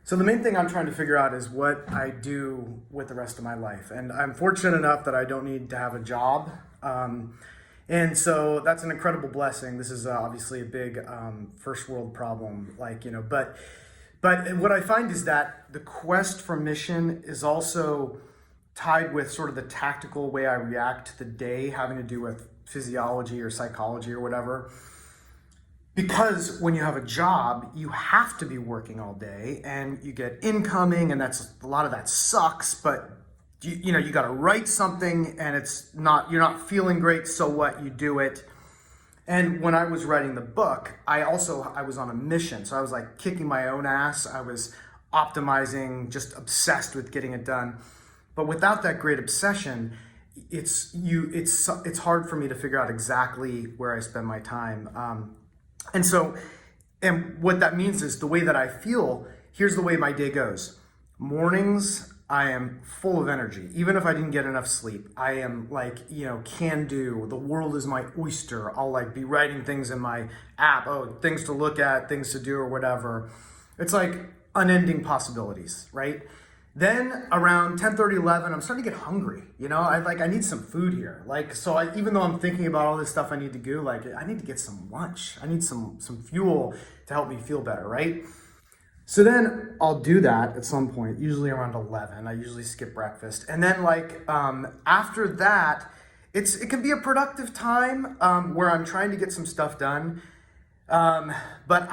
So the main thing I'm trying to figure out is what I do with the rest of my life. And I'm fortunate enough that I don't need to have a job. And so that's an incredible blessing. This is obviously a big first world problem, but what I find is that the quest for mission is also tied with sort of the tactical way I react to the day, having to do with physiology or psychology or whatever. Because when you have a job, you have to be working all day and you get incoming, and that's a lot of that sucks, but you got to write something and you're not feeling great, so what, you do it. And when I was writing the book, I was on a mission. So I was like kicking my own ass. I was optimizing, just obsessed with getting it done. But without that great obsession, it's hard for me to figure out exactly where I spend my time. And what that means is the way that I feel, here's the way my day goes. Mornings, I am full of energy. Even if I didn't get enough sleep, I am can do. The world is my oyster. I'll be writing things in my app. Oh, things to look at, things to do or whatever. It's like unending possibilities, right? Then around 10:30, 11, I'm starting to get hungry. I need some food here. Even though I'm thinking about all this stuff I need to do, I need to get some lunch. I need some fuel to help me feel better, right? So then I'll do that at some point, usually around 11. I usually skip breakfast. And then after that, it can be a productive time where I'm trying to get some stuff done. But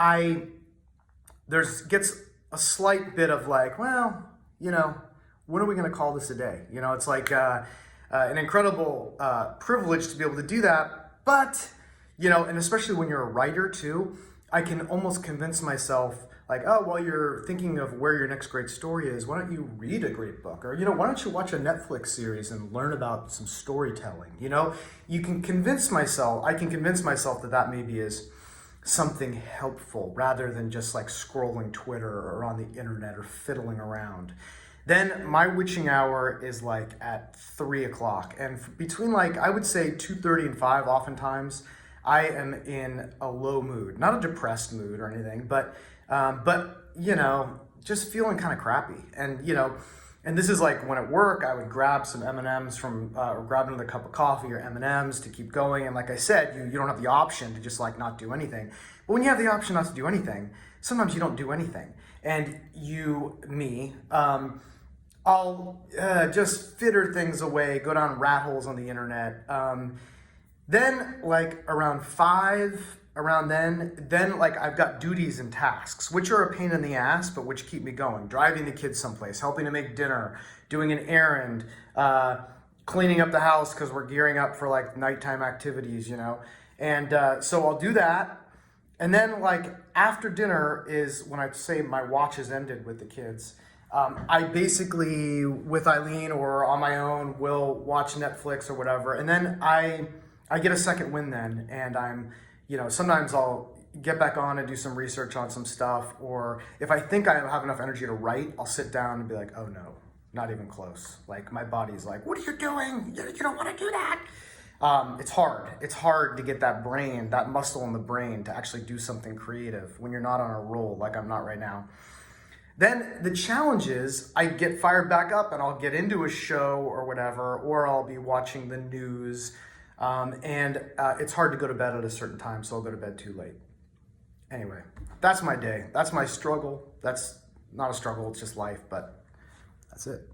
gets a slight bit of when are we going to call this a day? It's an incredible privilege to be able to do that. But, and especially when you're a writer too, I can almost convince myself while you're thinking of where your next great story is, why don't you read a great book? Or, why don't you watch a Netflix series and learn about some storytelling? I can convince myself that maybe is something helpful rather than just scrolling Twitter or on the internet or fiddling around. Then my witching hour is at 3 o'clock. And between I would say 2:30 and 5 oftentimes, I am in a low mood, not a depressed mood or anything, but just feeling kind of crappy. And this is when at work, I would grab some M&Ms or grab another cup of coffee or M&Ms to keep going. And like I said, you don't have the option to just not do anything. But when you have the option not to do anything, sometimes you don't do anything. And I'll just fitter things away, go down rat holes on the internet. Then around 5, then I've got duties and tasks, which are a pain in the ass, but which keep me going. Driving the kids someplace, helping to make dinner, doing an errand, cleaning up the house because we're gearing up for nighttime activities, And so I'll do that. And then after dinner is when I say my watch has ended with the kids. I basically, with Eileen or on my own, will watch Netflix or whatever. And then I get a second win then. And I'm, sometimes I'll get back on and do some research on some stuff. Or if I think I have enough energy to write, I'll sit down and be like, oh no, not even close. My body's what are you doing? You don't want to do that. It's hard. It's hard to get that muscle in the brain to actually do something creative when you're not on a roll like I'm not right now. Then the challenge is I get fired back up and I'll get into a show or whatever, or I'll be watching the news. And it's hard to go to bed at a certain time, so I'll go to bed too late. Anyway, that's my day. That's my struggle. That's not a struggle, it's just life, but that's it.